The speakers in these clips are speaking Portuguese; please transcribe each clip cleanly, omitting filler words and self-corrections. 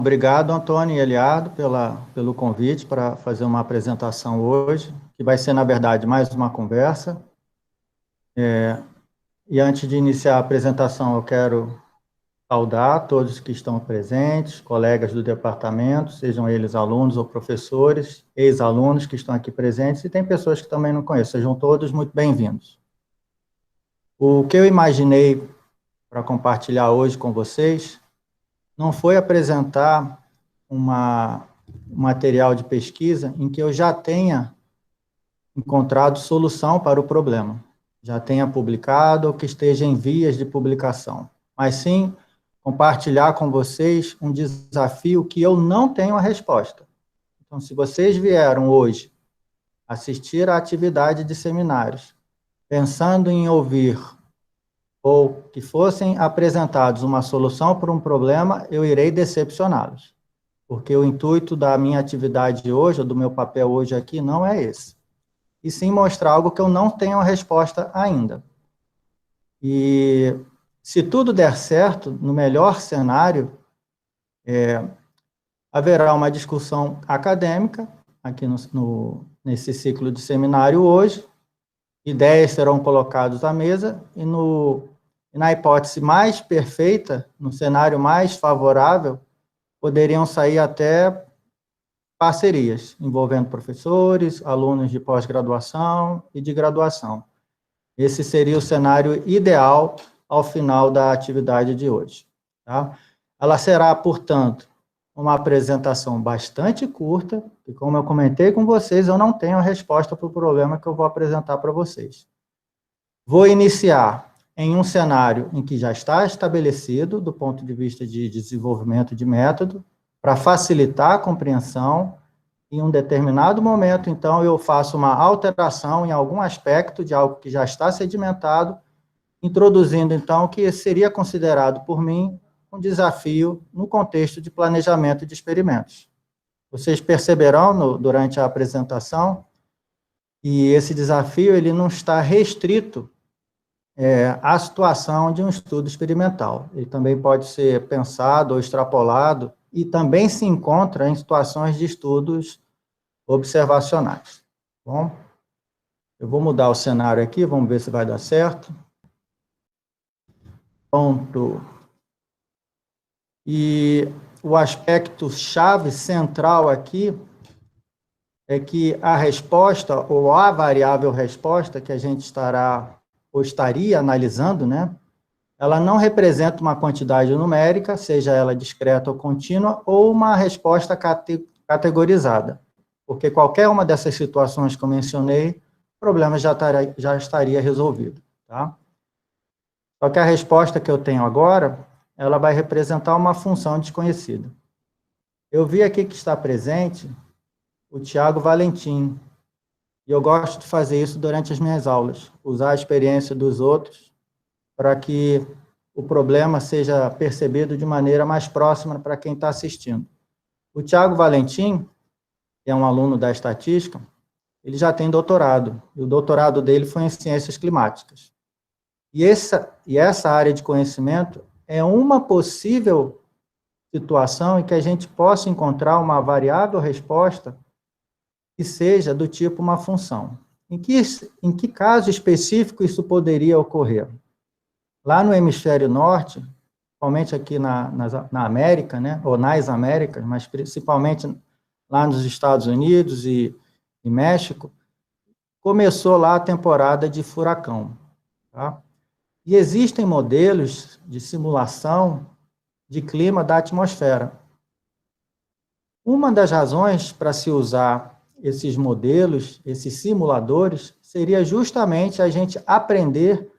Obrigado, Antônio e Eliardo, pelo convite para fazer uma apresentação hoje, que vai ser, na verdade, mais uma conversa. E antes de iniciar a apresentação, eu quero saudar todos que estão presentes, colegas do departamento, sejam eles alunos ou professores, ex-alunos que estão aqui presentes, e tem pessoas que também não conheço, sejam todos muito bem-vindos. O que eu imaginei para compartilhar hoje com vocês não foi apresentar um material de pesquisa em que eu já tenha encontrado solução para o problema, já tenha publicado ou que esteja em vias de publicação, mas sim compartilhar com vocês um desafio que eu não tenho a resposta. Então, se vocês vieram hoje assistir à atividade de seminários, pensando em ouvir ou que fossem apresentados uma solução para um problema, eu irei decepcioná-los, porque o intuito da minha atividade hoje, ou do meu papel hoje aqui, não é esse, e sim mostrar algo que eu não tenho a resposta ainda. E se tudo der certo, no melhor cenário, haverá uma discussão acadêmica aqui nesse ciclo de seminário hoje, ideias serão colocadas à mesa, e na hipótese mais perfeita, no cenário mais favorável, poderiam sair até parcerias, envolvendo professores, alunos de pós-graduação e de graduação. Esse seria o cenário ideal ao final da atividade de hoje. Tá? Ela será, portanto, uma apresentação bastante curta, e como eu comentei com vocês, eu não tenho a resposta para o problema que eu vou apresentar para vocês. Vou iniciar em um cenário em que já está estabelecido, do ponto de vista de desenvolvimento de método, para facilitar a compreensão. Em um determinado momento, então, eu faço uma alteração em algum aspecto de algo que já está sedimentado, introduzindo, então, o que seria considerado por mim um desafio no contexto de planejamento de experimentos. Vocês perceberão, durante a apresentação, que esse desafio ele não está restrito à situação de um estudo experimental. Ele também pode ser pensado ou extrapolado e também se encontra em situações de estudos observacionais. Bom, eu vou mudar o cenário aqui, vamos ver se vai dar certo. Pronto. E o aspecto chave central aqui é que a resposta, ou a variável resposta, que a gente estará, ou estaria analisando, né, ela não representa uma quantidade numérica, seja ela discreta ou contínua, ou uma resposta categorizada, porque qualquer uma dessas situações que eu mencionei, o problema já estaria resolvido. Tá? Só que a resposta que eu tenho agora, ela vai representar uma função desconhecida. Eu vi aqui que está presente o Tiago Valentim, e eu gosto de fazer isso durante as minhas aulas, usar a experiência dos outros para que o problema seja percebido de maneira mais próxima para quem está assistindo. O Tiago Valentim, que é um aluno da estatística, ele já tem doutorado, e o doutorado dele foi em ciências climáticas. E essa área de conhecimento é uma possível situação em que a gente possa encontrar uma variável resposta que seja do tipo uma função. Em que caso específico isso poderia ocorrer? Lá no hemisfério norte, principalmente aqui na América, né, ou nas Américas, mas principalmente lá nos Estados Unidos e México, começou lá a temporada de furacão. Tá? E existem modelos de simulação de clima da atmosfera. Uma das razões para se usar esses modelos, esses simuladores, seria justamente a gente aprender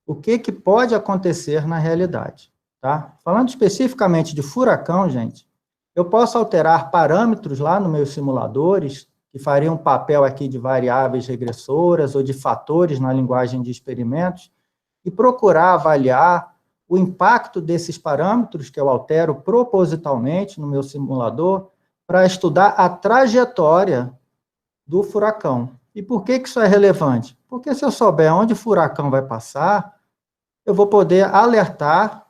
o que pode acontecer na realidade. Tá? Falando especificamente de furacão, gente, eu posso alterar parâmetros lá nos meus simuladores, que fariam papel aqui de variáveis regressoras ou de fatores na linguagem de experimentos, e procurar avaliar o impacto desses parâmetros que eu altero propositalmente no meu simulador para estudar a trajetória do furacão. E por que isso é relevante? Porque se eu souber onde o furacão vai passar, eu vou poder alertar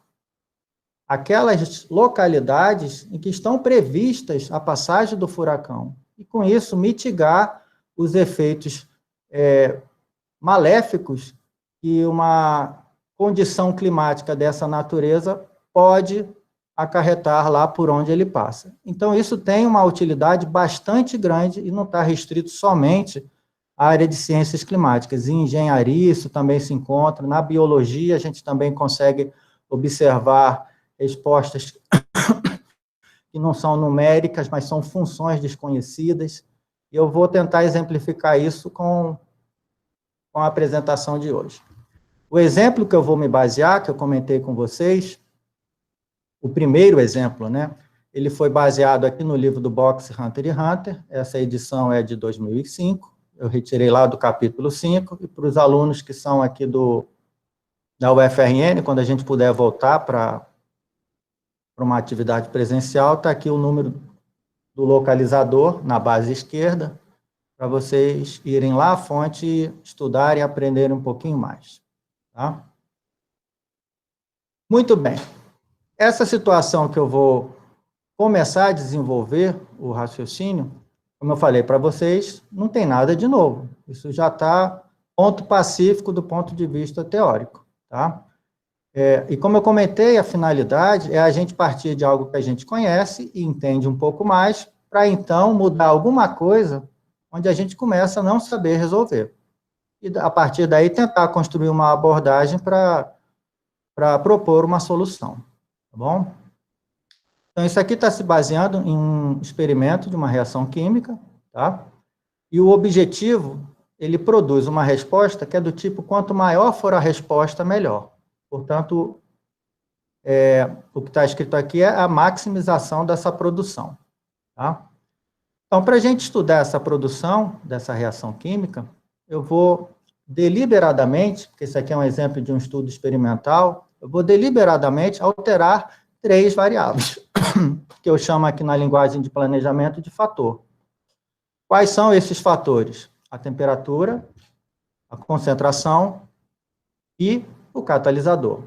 aquelas localidades em que estão previstas a passagem do furacão, e com isso mitigar os efeitos maléficos que uma condição climática dessa natureza pode acarretar lá por onde ele passa. Então, isso tem uma utilidade bastante grande e não está restrito somente à área de ciências climáticas. Em engenharia, isso também se encontra. Na biologia, a gente também consegue observar respostas que não são numéricas, mas são funções desconhecidas. E eu vou tentar exemplificar isso com a apresentação de hoje. O exemplo que eu vou me basear, que eu comentei com vocês, o primeiro exemplo, né? Ele foi baseado aqui no livro do Boxe Hunter x Hunter, essa edição é de 2005, eu retirei lá do capítulo 5, e para os alunos que são aqui da UFRN, quando a gente puder voltar para uma atividade presencial, está aqui o número do localizador na base esquerda, para vocês irem lá à fonte, estudarem e aprenderem um pouquinho mais. Tá? Muito bem. Essa situação que eu vou começar a desenvolver o raciocínio, como eu falei para vocês, não tem nada de novo. Isso já está ponto pacífico do ponto de vista teórico. Tá? E como eu comentei, a finalidade é a gente partir de algo que a gente conhece e entende um pouco mais, para então mudar alguma coisa onde a gente começa a não saber resolver. E a partir daí tentar construir uma abordagem para propor uma solução. Tá bom? Então, isso aqui está se baseando em um experimento de uma reação química, tá? E o objetivo, ele produz uma resposta que é do tipo, quanto maior for a resposta, melhor. Portanto, o que está escrito aqui é a maximização dessa produção, tá? Então, para a gente estudar essa produção dessa reação química, eu vou deliberadamente, porque isso aqui é um exemplo de um estudo experimental, eu vou deliberadamente alterar 3 variáveis, que eu chamo aqui na linguagem de planejamento de fator. Quais são esses fatores? A temperatura, a concentração e o catalisador.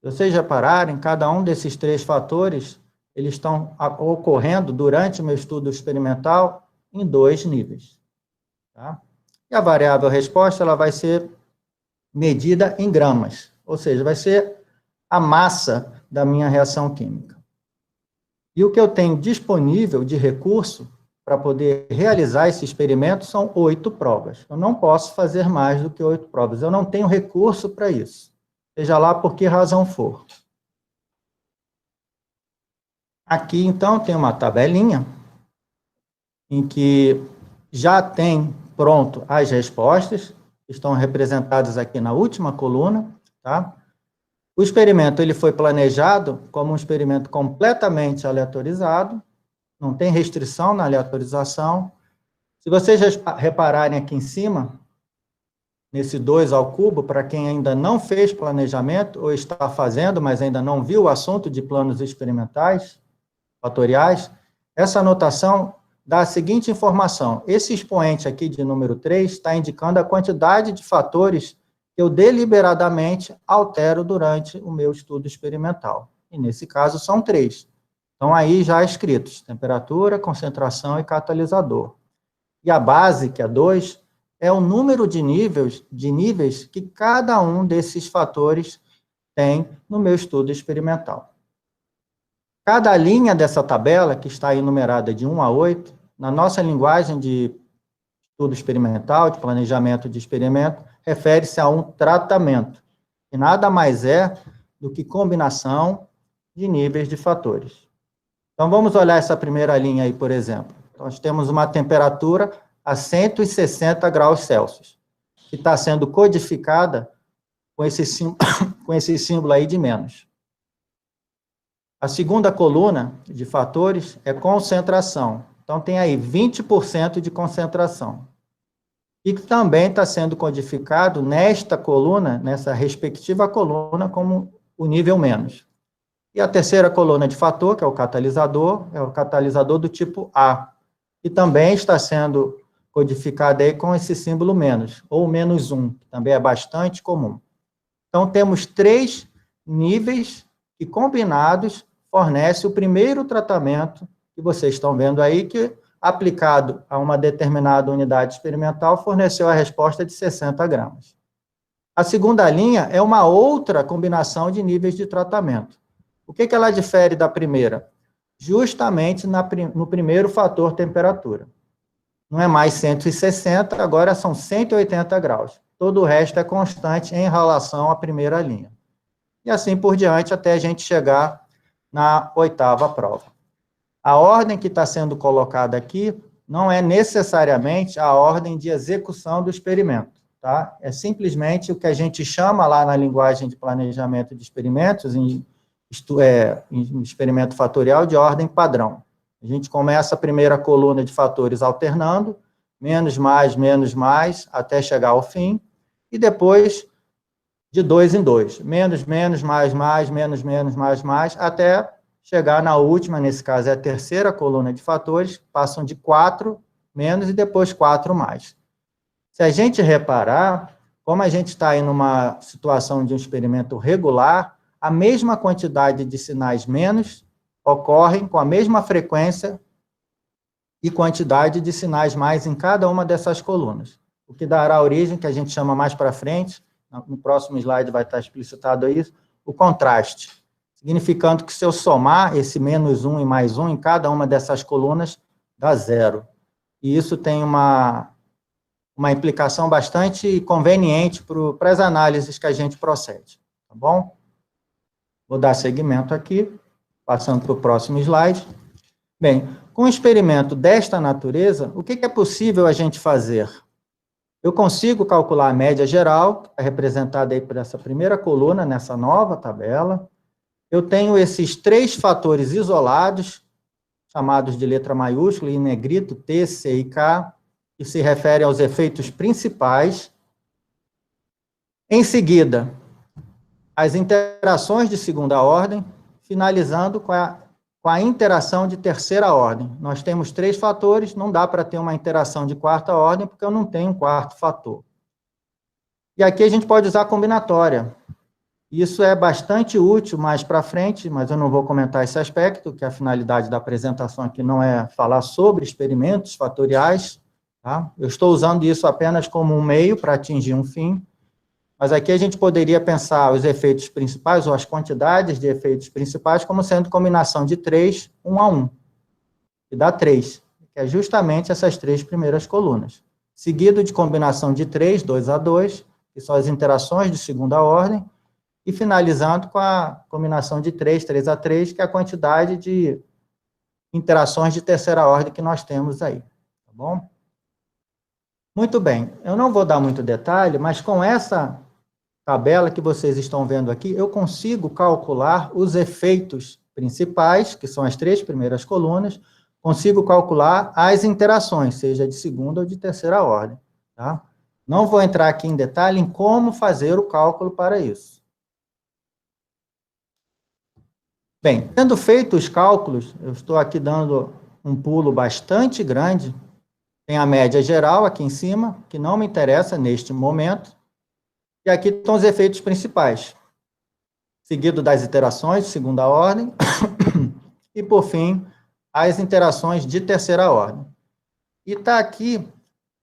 Se vocês repararem, cada um desses 3 fatores, eles estão ocorrendo durante o meu estudo experimental em 2 níveis. Tá? E a variável resposta, ela vai ser medida em gramas, ou seja, vai ser a massa da minha reação química. E o que eu tenho disponível de recurso para poder realizar esse experimento são 8 provas. Eu não posso fazer mais do que 8 provas. Eu não tenho recurso para isso, seja lá por que razão for. Aqui, então, tem uma tabelinha em que já tem pronto as respostas, que estão representadas aqui na última coluna, tá? O experimento ele foi planejado como um experimento completamente aleatorizado, não tem restrição na aleatorização. Se vocês repararem aqui em cima, nesse 2 ao cubo, para quem ainda não fez planejamento, ou está fazendo, mas ainda não viu o assunto de planos experimentais, fatoriais, essa anotação dá a seguinte informação: esse expoente aqui de número 3 está indicando a quantidade de fatores que eu deliberadamente altero durante o meu estudo experimental. E nesse caso são 3. Então aí já escritos: temperatura, concentração e catalisador. E a base, que é 2, é o número de níveis que cada um desses fatores tem no meu estudo experimental. Cada linha dessa tabela, que está aí numerada de 1 a 8, na nossa linguagem de estudo experimental, de planejamento de experimento, refere-se a um tratamento, que nada mais é do que combinação de níveis de fatores. Então, vamos olhar essa primeira linha aí, por exemplo. Nós temos uma temperatura a 160 graus Celsius, que está sendo codificada com esse símbolo aí de menos. A segunda coluna de fatores é concentração. Então, tem aí 20% de concentração. E que também está sendo codificado nesta coluna, nessa respectiva coluna, como o nível menos. E a terceira coluna de fator, que é o catalisador do tipo A, e também está sendo codificado aí com esse símbolo menos, ou menos 1, que também é bastante comum. Então, temos 3 níveis que, combinados, fornece o primeiro tratamento que vocês estão vendo aí, que, aplicado a uma determinada unidade experimental, forneceu a resposta de 60 gramas. A segunda linha é uma outra combinação de níveis de tratamento. O que ela difere da primeira? Justamente no primeiro fator temperatura. Não é mais 160, agora são 180 graus. Todo o resto é constante em relação à primeira linha. E assim por diante, até a gente chegar na oitava prova. A ordem que está sendo colocada aqui não é necessariamente a ordem de execução do experimento, tá? É simplesmente o que a gente chama lá na linguagem de planejamento de experimentos, em experimento fatorial, de ordem padrão. A gente começa a primeira coluna de fatores alternando, menos, mais, até chegar ao fim, e depois de 2 em 2, menos, mais, menos, mais, até chegar na última, nesse caso é a terceira coluna de fatores, passam de 4 menos e depois 4 mais. Se a gente reparar, como a gente está aí numa situação de um experimento regular, a mesma quantidade de sinais menos ocorrem com a mesma frequência e quantidade de sinais mais em cada uma dessas colunas, o que dará origem, que a gente chama mais para frente, no próximo slide vai estar explicitado isso, o contraste, significando que se eu somar esse menos 1 e mais 1 em cada uma dessas colunas, dá 0. E isso tem uma implicação bastante conveniente para as análises que a gente procede, tá bom? Vou dar seguimento aqui, passando para o próximo slide. Bem, com um experimento desta natureza, o que é possível a gente fazer? Eu consigo calcular a média geral, que está representada aí por essa primeira coluna, nessa nova tabela. Eu tenho esses 3 fatores isolados, chamados de letra maiúscula, em negrito, T, C e K, que se referem aos efeitos principais. Em seguida, as interações de segunda ordem, finalizando com a interação de terceira ordem. Nós temos 3 fatores, não dá para ter uma interação de quarta ordem, porque eu não tenho um quarto fator. E aqui a gente pode usar a combinatória. Isso é bastante útil mais para frente, mas eu não vou comentar esse aspecto, que a finalidade da apresentação aqui não é falar sobre experimentos fatoriais, tá? Eu estou usando isso apenas como um meio para atingir um fim, mas aqui a gente poderia pensar os efeitos principais, ou as quantidades de efeitos principais, como sendo combinação de 3, 1 a 1, que dá 3, que é justamente essas 3 primeiras colunas. Seguido de combinação de 3, 2 a 2, que são as interações de segunda ordem, e finalizando com a combinação de 3, 3 a 3, que é a quantidade de interações de terceira ordem que nós temos aí, tá bom? Muito bem, eu não vou dar muito detalhe, mas com essa tabela que vocês estão vendo aqui, eu consigo calcular os efeitos principais, que são as 3 primeiras colunas, consigo calcular as interações, seja de segunda ou de terceira ordem, tá? Não vou entrar aqui em detalhe em como fazer o cálculo para isso. Bem, tendo feito os cálculos, eu estou aqui dando um pulo bastante grande, tem a média geral aqui em cima, que não me interessa neste momento, e aqui estão os efeitos principais, seguido das iterações de segunda ordem, e, por fim, as interações de terceira ordem. E está aqui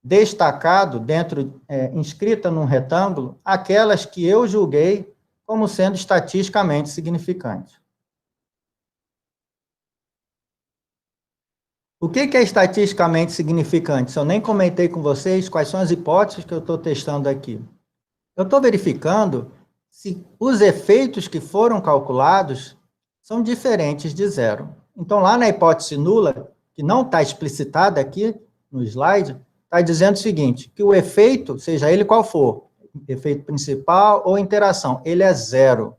destacado, inscrita num retângulo, aquelas que eu julguei como sendo estatisticamente significantes. O que é estatisticamente significante? Se eu nem comentei com vocês quais são as hipóteses que eu estou testando aqui. Eu estou verificando se os efeitos que foram calculados são diferentes de 0. Então, lá na hipótese nula, que não está explicitada aqui no slide, está dizendo o seguinte, que o efeito, seja ele qual for, efeito principal ou interação, ele é 0.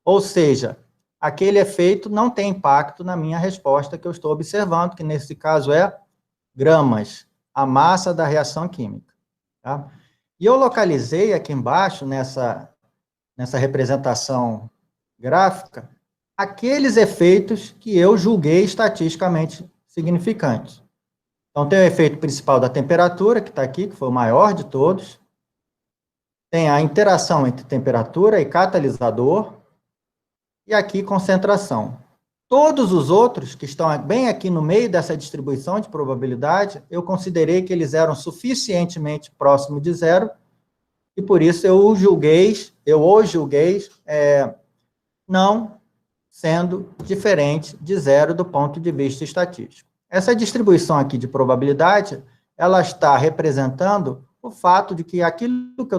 Ou seja, aquele efeito não tem impacto na minha resposta que eu estou observando, que nesse caso é gramas, a massa da reação química. Tá? E eu localizei aqui embaixo, nessa representação gráfica, aqueles efeitos que eu julguei estatisticamente significantes. Então, tem o efeito principal da temperatura, que está aqui, que foi o maior de todos. Tem a interação entre temperatura e catalisador. e aqui concentração. Todos os outros, que estão bem aqui no meio dessa distribuição de probabilidade, eu considerei que eles eram suficientemente próximos de zero, e por isso eu os julguei não sendo diferente de zero do ponto de vista estatístico. Essa distribuição aqui de probabilidade, ela está representando o fato de que aquilo que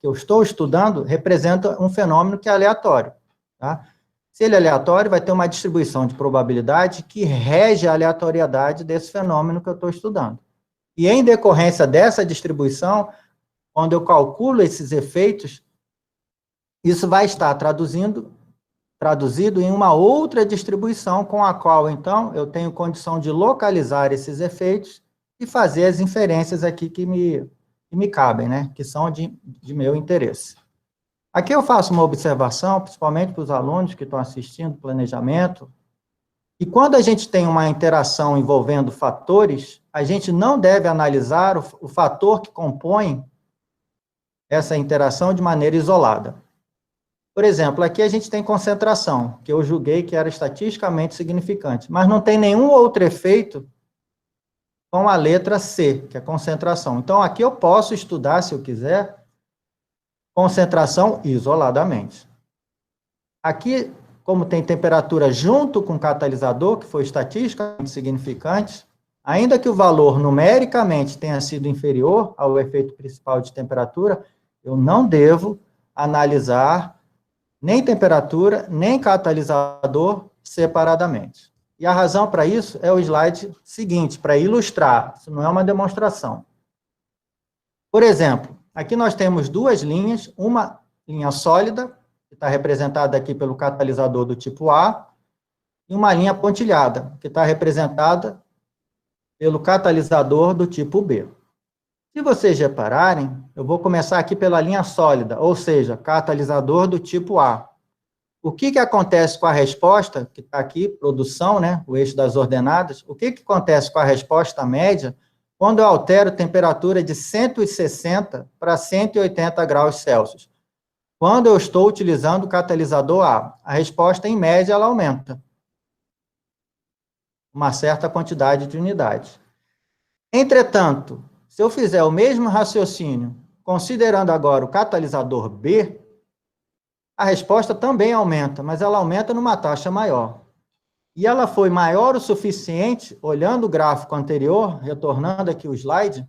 eu estou estudando representa um fenômeno que é aleatório. Tá? Se ele é aleatório, vai ter uma distribuição de probabilidade que rege a aleatoriedade desse fenômeno que eu estou estudando. E em decorrência dessa distribuição, quando eu calculo esses efeitos, isso vai estar traduzido em uma outra distribuição com a qual, então, eu tenho condição de localizar esses efeitos e fazer as inferências aqui que me cabem, né? Que são de meu interesse. Aqui eu faço uma observação, principalmente para os alunos que estão assistindo o planejamento, e quando a gente tem uma interação envolvendo fatores, a gente não deve analisar o fator que compõe essa interação de maneira isolada. Por exemplo, aqui a gente tem concentração, que eu julguei que era estatisticamente significante, mas não tem nenhum outro efeito com a letra C, que é concentração. Então, aqui eu posso estudar, se eu quiser, concentração isoladamente. Aqui, como tem temperatura junto com catalisador, que foi estatisticamente significante, ainda que o valor numericamente tenha sido inferior ao efeito principal de temperatura, eu não devo analisar nem temperatura, nem catalisador separadamente. E a razão para isso é o slide seguinte, para ilustrar, isso não é uma demonstração. Por exemplo, aqui nós temos duas linhas, uma linha sólida, que está representada aqui pelo catalisador do tipo A, e uma linha pontilhada, que está representada pelo catalisador do tipo B. Se vocês repararem, eu vou começar aqui pela linha sólida, ou seja, catalisador do tipo A. O que acontece com a resposta, que está aqui, produção, né, o eixo das ordenadas, o que acontece com a resposta média quando eu altero temperatura de 160 para 180 graus Celsius? Quando eu estou utilizando o catalisador a resposta, em média, ela aumenta uma certa quantidade de unidades. Entretanto, se eu fizer o mesmo raciocínio, considerando agora o catalisador B, a resposta também aumenta, mas ela aumenta numa taxa maior. E ela foi maior o suficiente, olhando o gráfico anterior, retornando aqui o slide,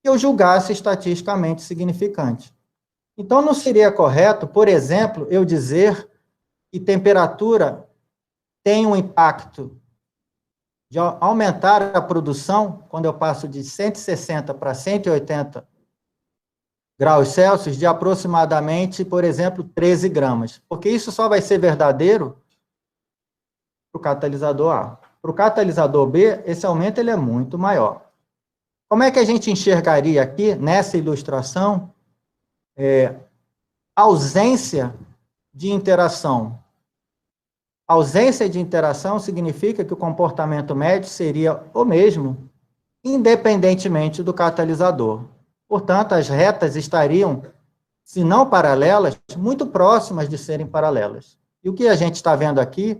que eu julgasse estatisticamente significante. Então, não seria correto, por exemplo, eu dizer que temperatura tem um impacto de aumentar a produção, quando eu passo de 160 para 180 graus Celsius, de aproximadamente, por exemplo, 13 gramas. Porque isso só vai ser verdadeiro para o catalisador A. Para o catalisador B, esse aumento ele é muito maior. Como é que a gente enxergaria aqui, nessa ilustração, ausência de interação? Ausência de interação significa que o comportamento médio seria o mesmo, independentemente do catalisador. Portanto, as retas estariam, se não paralelas, muito próximas de serem paralelas. E o que a gente está vendo aqui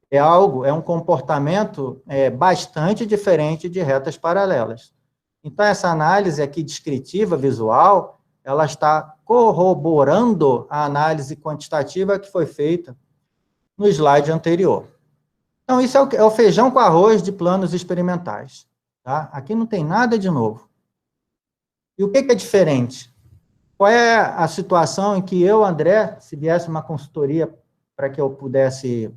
é um comportamento bastante diferente de retas paralelas. Então, essa análise aqui descritiva, visual, ela está corroborando a análise quantitativa que foi feita no slide anterior. Então, isso é o feijão com arroz de planos experimentais. Tá? Aqui não tem nada de novo. E o que é diferente? Qual é a situação em que eu, André, se viesse uma consultoria para que eu pudesse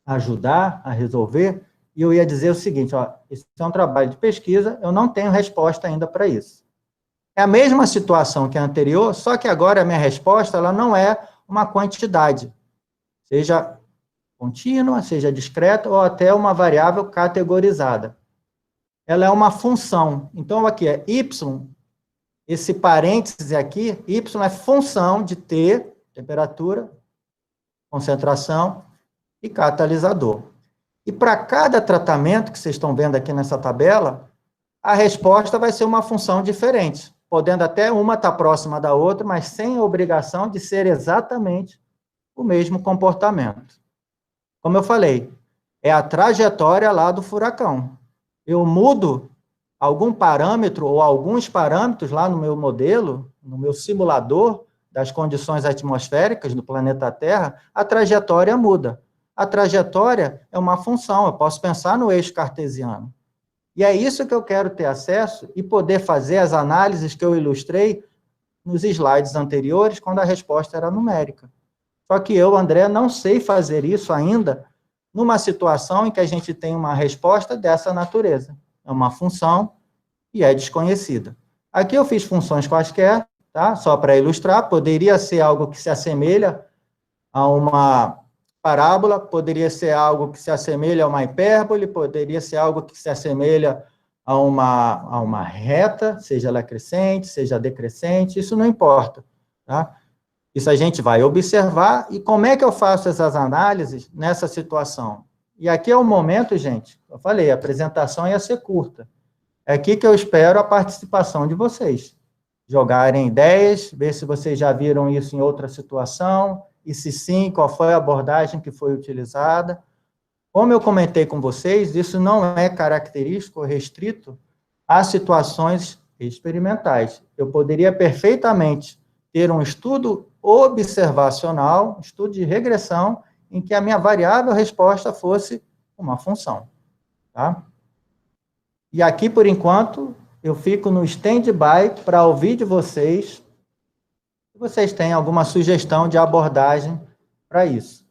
ajudar a resolver, e eu ia dizer o seguinte, ó, esse é um trabalho de pesquisa, eu não tenho resposta ainda para isso. É a mesma situação que a anterior, só que agora a minha resposta ela não é uma quantidade, seja contínua, seja discreta, ou até uma variável categorizada. Ela é uma função. Então, aqui é y, esse parêntese aqui, y é função de T, temperatura, concentração e catalisador. E para cada tratamento que vocês estão vendo aqui nessa tabela, a resposta vai ser uma função diferente, podendo até uma estar próxima da outra, mas sem a obrigação de ser exatamente o mesmo comportamento. Como eu falei, é a trajetória lá do furacão. Eu mudo algum parâmetro ou alguns parâmetros lá no meu modelo, no meu simulador das condições atmosféricas do planeta Terra, a trajetória muda. A trajetória é uma função, eu posso pensar no eixo cartesiano. E é isso que eu quero ter acesso e poder fazer as análises que eu ilustrei nos slides anteriores, quando a resposta era numérica. Só que eu, André, não sei fazer isso ainda numa situação em que a gente tem uma resposta dessa natureza. É uma função e é desconhecida. Aqui eu fiz funções quaisquer, tá? Só para ilustrar, poderia ser algo que se assemelha a uma parábola, poderia ser algo que se assemelha a uma hipérbole, poderia ser algo que se assemelha a uma reta, seja ela crescente, seja decrescente, isso não importa, tá? Isso a gente vai observar, e como é que eu faço essas análises nessa situação? E aqui é o momento, gente, eu falei, a apresentação ia ser curta. É aqui que eu espero a participação de vocês. Jogarem ideias, ver se vocês já viram isso em outra situação, e se sim, qual foi a abordagem que foi utilizada. Como eu comentei com vocês, isso não é característico ou restrito a situações experimentais. Eu poderia perfeitamente ter um estudo observacional, estudo de regressão, em que a minha variável resposta fosse uma função. Tá? E aqui, por enquanto, eu fico no stand-by para ouvir de vocês, se vocês têm alguma sugestão de abordagem para isso.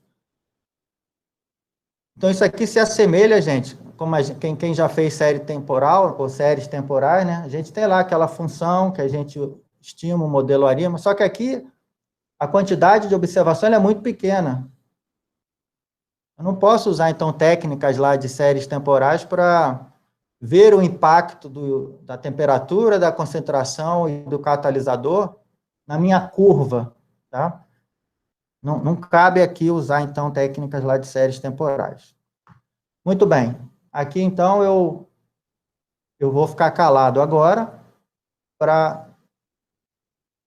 Então, isso aqui se assemelha, gente, como quem já fez série temporal, ou séries temporais, né? A gente tem lá aquela função que a gente estima o modelo ARIMA, só que aqui a quantidade de observação é muito pequena. Eu não posso usar, então, técnicas lá de séries temporais para ver o impacto da temperatura, da concentração e do catalisador na minha curva, tá? Não cabe aqui usar, então, técnicas lá de séries temporais. Muito bem. Aqui, então, eu vou ficar calado agora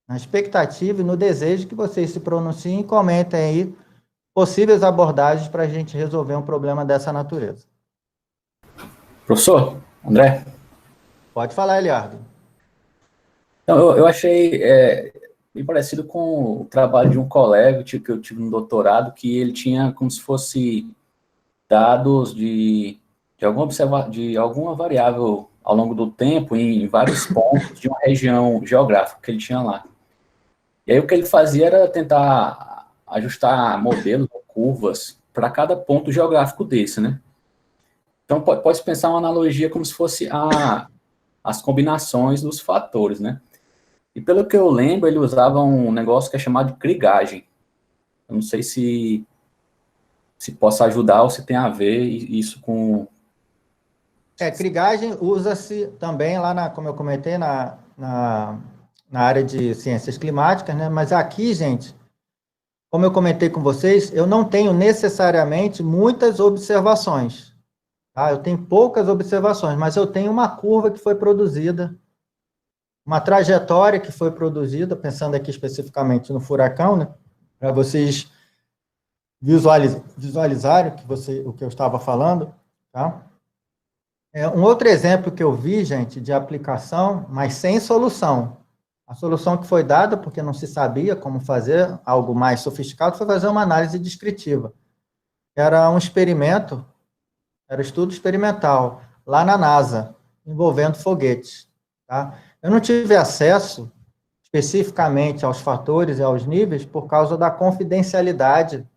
na expectativa e no desejo que vocês se pronunciem e comentem aí possíveis abordagens para a gente resolver um problema dessa natureza. Professor, André? Pode falar, Eliardo. Então, eu achei bem parecido com o trabalho de um colega que eu tive no doutorado, que ele tinha como se fosse dados de alguma variável ao longo do tempo, em vários pontos de uma região geográfica que ele tinha lá. E aí o que ele fazia era tentar ajustar modelos, curvas, para cada ponto geográfico desse, né? Então, pode pensar uma analogia como se fosse as combinações dos fatores, né? E pelo que eu lembro, ele usava um negócio que é chamado de krigagem. Eu não sei se possa ajudar ou se tem a ver isso com... Krigagem usa-se também lá, como eu comentei, na área de ciências climáticas, né? Mas aqui, gente, como eu comentei com vocês, eu não tenho necessariamente muitas observações. Tá? Eu tenho poucas observações, mas eu tenho uma curva que foi produzida, uma trajetória que foi produzida, pensando aqui especificamente no furacão, né? Para vocês visualizarem o que eu estava falando, tá? Um outro exemplo que eu vi, gente, de aplicação, mas sem solução. A solução que foi dada, porque não se sabia como fazer algo mais sofisticado, foi fazer uma análise descritiva. Era um experimento, era estudo experimental, lá na NASA, envolvendo foguetes. Tá? Eu não tive acesso especificamente aos fatores e aos níveis por causa da confidencialidade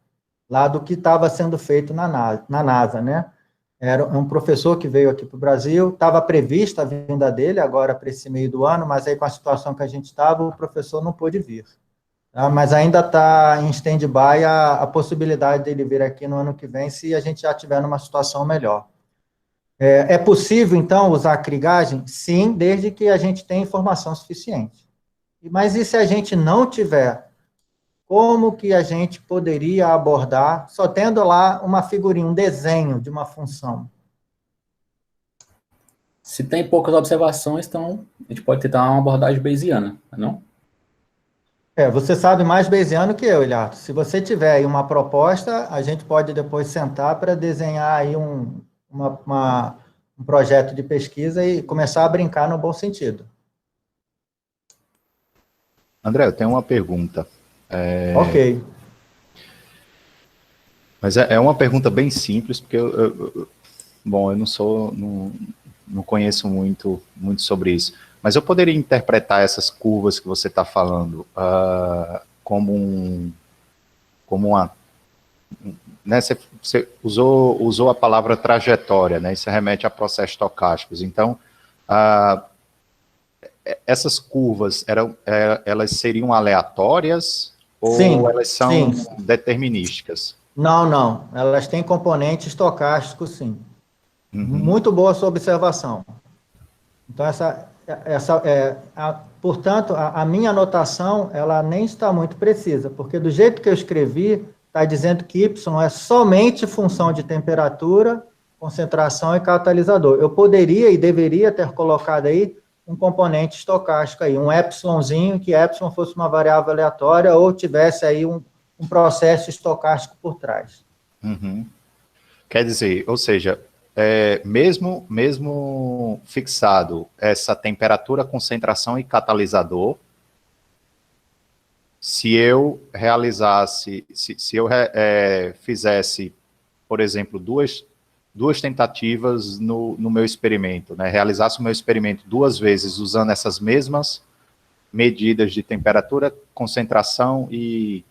lá do que estava sendo feito na NASA, né? Era um professor que veio aqui para o Brasil, estava prevista a vinda dele agora para esse meio do ano, mas aí com a situação que a gente estava, o professor não pôde vir. Tá? Mas ainda está em stand-by a possibilidade dele vir aqui no ano que vem, se a gente já tiver numa situação melhor. É possível, então, usar a krigagem? Sim, desde que a gente tenha informação suficiente. Mas e se a gente não tiver? Como que a gente poderia abordar, só tendo lá uma figurinha, um desenho de uma função? Se tem poucas observações, então a gente pode tentar uma abordagem bayesiana, não? Você sabe mais bayesiano que eu, Ilhardo. Se você tiver aí uma proposta, a gente pode depois sentar para desenhar aí um projeto de pesquisa e começar a brincar no bom sentido. André, eu tenho uma pergunta. Ok. Mas é uma pergunta bem simples, porque bom, eu não conheço muito sobre isso. Mas eu poderia interpretar essas curvas que você está falando como uma, né? Você usou a palavra trajetória, né? Isso remete a processos estocásticos. Então, essas curvas elas seriam aleatórias Sim, ou elas são sim. determinísticas? Não. Elas têm componente estocástico, sim. Muito boa sua observação. Então, portanto, a minha anotação, ela nem está muito precisa, porque do jeito que eu escrevi, está dizendo que Y é somente função de temperatura, concentração e catalisador. Eu poderia e deveria ter colocado aí um componente estocástico aí, um epsilonzinho, que epsilon fosse uma variável aleatória ou tivesse aí um processo estocástico por trás. Quer dizer, ou seja, mesmo fixado essa temperatura, concentração e catalisador, se eu realizasse, se eu fizesse, por exemplo, duas tentativas no meu experimento, né, realizasse o meu experimento 2 vezes usando essas mesmas medidas de temperatura, concentração e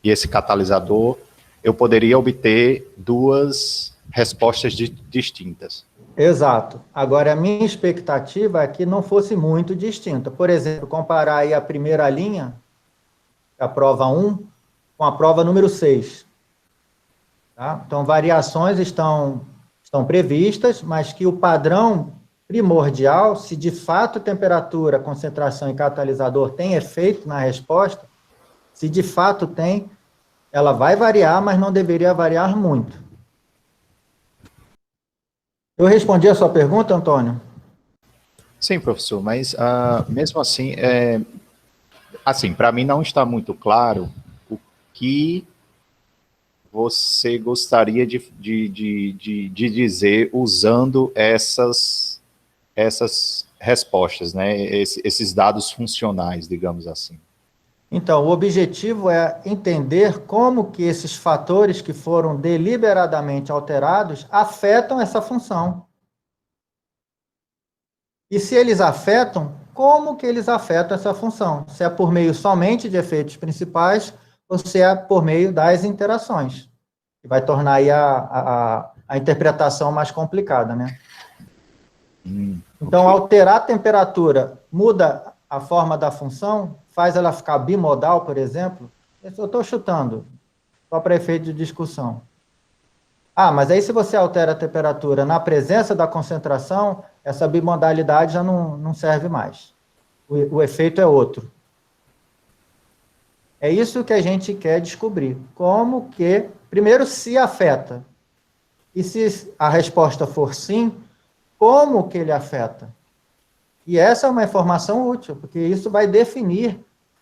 esse catalisador, eu poderia obter 2 respostas distintas. Exato. Agora, a minha expectativa é que não fosse muito distinta. Por exemplo, comparar aí a primeira linha, a prova 1, com a prova número 6. Tá? Então, variações estão previstas, mas que o padrão primordial, se de fato temperatura, concentração e catalisador tem efeito na resposta, se de fato tem, ela vai variar, mas não deveria variar muito. Eu respondi a sua pergunta, Antônio? Sim, professor, mas mesmo assim, assim, para mim não está muito claro o que você gostaria de dizer usando essas respostas, né? Esses dados funcionais, digamos assim. Então, o objetivo é entender como que esses fatores que foram deliberadamente alterados afetam essa função. E se eles afetam, como que eles afetam essa função? Se é por meio somente de efeitos principais ou se é por meio das interações, que vai tornar aí a interpretação mais complicada, né? Então, Okay. alterar a temperatura muda a forma da função, faz ela ficar bimodal, por exemplo. Eu estou chutando, só para efeito de discussão. Mas aí se você altera a temperatura na presença da concentração, essa bimodalidade já não serve mais. O efeito é outro. É isso que a gente quer descobrir. Como que, primeiro, se afeta. E se a resposta for sim, como que ele afeta? E essa é uma informação útil, porque isso vai definir,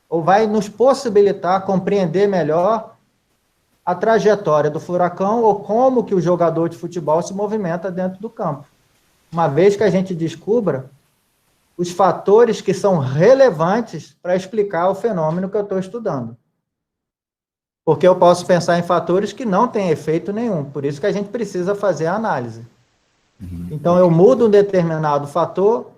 ou vai nos possibilitar compreender melhor a trajetória do furacão ou como que o jogador de futebol se movimenta dentro do campo. Uma vez que a gente descubra os fatores que são relevantes para explicar o fenômeno que eu estou estudando. Porque eu posso pensar em fatores que não têm efeito nenhum, por isso que a gente precisa fazer a análise. Então, eu mudo um determinado fator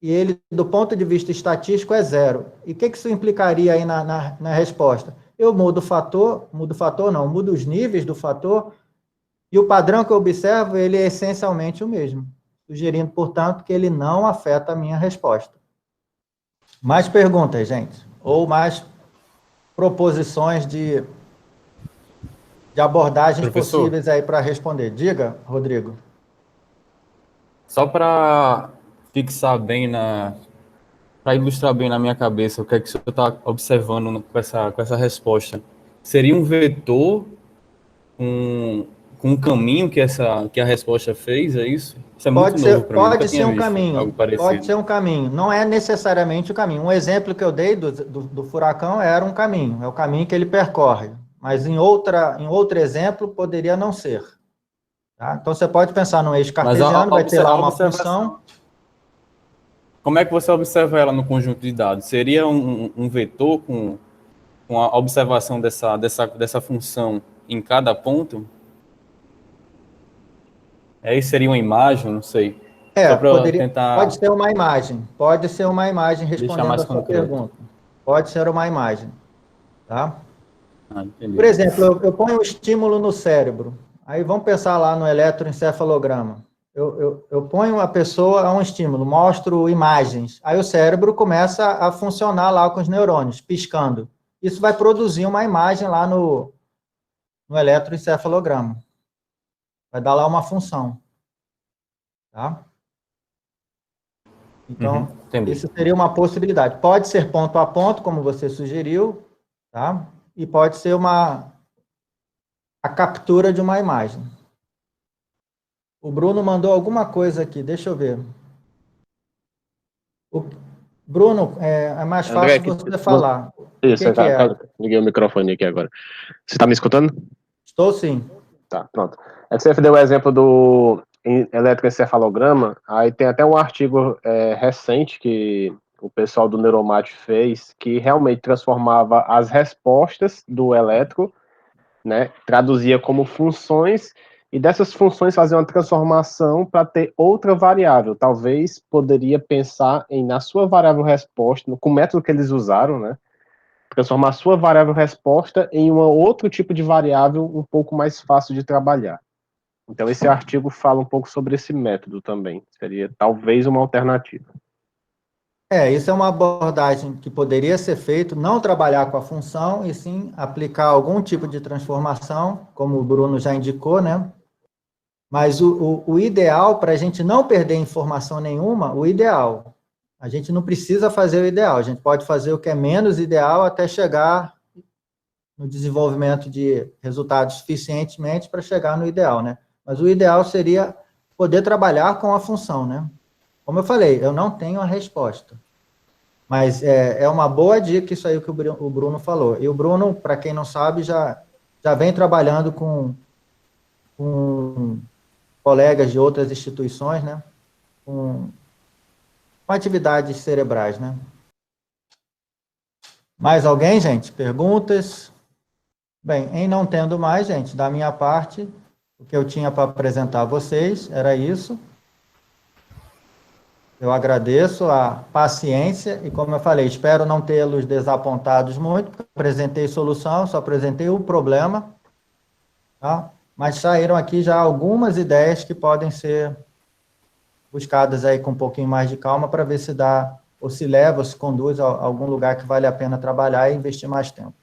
e ele, do ponto de vista estatístico, é 0. E o que isso implicaria aí na resposta? Eu mudo os níveis do fator, e o padrão que eu observo, ele é essencialmente o mesmo, sugerindo, portanto, que ele não afeta a minha resposta. Mais perguntas, gente? Ou mais proposições de abordagens Professor, possíveis aí para responder? Diga, Rodrigo. só para fixar bem para ilustrar bem na minha cabeça o que é que o senhor está observando com essa resposta. Seria um vetor com um caminho que a resposta fez, é isso? Isso é muito novo para mim, nunca Pode ser tinha um visto caminho, algo pode parecido. ser um caminho, não é necessariamente o caminho. Um exemplo que eu dei do furacão era um caminho, é o caminho que ele percorre, mas em outro exemplo poderia não ser. Tá? Então você pode pensar num eixo Mas cartesiano, vai ter lá a uma observação, função. como é que você observa ela no conjunto de dados? Seria um vetor com a observação dessa função em cada ponto? Aí seria uma imagem, não sei. Só para Pode tentar ser uma imagem, pode ser uma imagem deixar respondendo mais a sua concreto. pergunta. Pode ser uma imagem, tá? Ah, Por entendi. exemplo, eu ponho um estímulo no cérebro, aí vamos pensar lá no eletroencefalograma. Eu ponho a pessoa a um estímulo, mostro imagens, aí o cérebro começa a funcionar lá com os neurônios, piscando. Isso vai produzir uma imagem lá no eletroencefalograma. Vai dar lá uma função, tá? Uhum, Então, entendi. isso seria uma possibilidade. Pode ser ponto a ponto, como você sugeriu, tá? E pode ser a captura de uma imagem. O Bruno mandou alguma coisa aqui, deixa eu ver. Bruno, é mais André, fácil aqui, você falar. O isso, que que é? liguei o microfone aqui agora. Você está me escutando? Estou sim. Tá, pronto. É que você deu o exemplo do eletroencefalograma, aí tem até um artigo recente que o pessoal do Neuromate fez, que realmente transformava as respostas do eletro, né, traduzia como funções, e dessas funções fazia uma transformação para ter outra variável. Talvez poderia pensar na sua variável resposta, com o método que eles usaram, né, transformar a sua variável resposta em um outro tipo de variável um pouco mais fácil de trabalhar. Então, esse artigo fala um pouco sobre esse método também. Seria talvez uma alternativa. Isso é uma abordagem que poderia ser feito, não trabalhar com a função, e sim aplicar algum tipo de transformação, como o Bruno já indicou, né? Mas o ideal, para a gente não perder informação nenhuma, o ideal, a gente não precisa fazer o ideal, a gente pode fazer o que é menos ideal até chegar no desenvolvimento de resultados suficientemente para chegar no ideal, né? Mas o ideal seria poder trabalhar com a função, né? Como eu falei, eu não tenho a resposta. Mas é uma boa dica isso aí que o Bruno falou. E o Bruno, para quem não sabe, já vem trabalhando com colegas de outras instituições, né? Com atividades cerebrais, né? Mais alguém, gente? Perguntas? Bem, em não tendo mais, gente, da minha parte, o que eu tinha para apresentar a vocês era isso. Eu agradeço a paciência e, como eu falei, espero não tê-los desapontados muito, porque apresentei solução, só apresentei o problema, tá? Mas saíram aqui já algumas ideias que podem ser buscadas aí com um pouquinho mais de calma para ver se dá, ou se leva, ou se conduz a algum lugar que vale a pena trabalhar e investir mais tempo.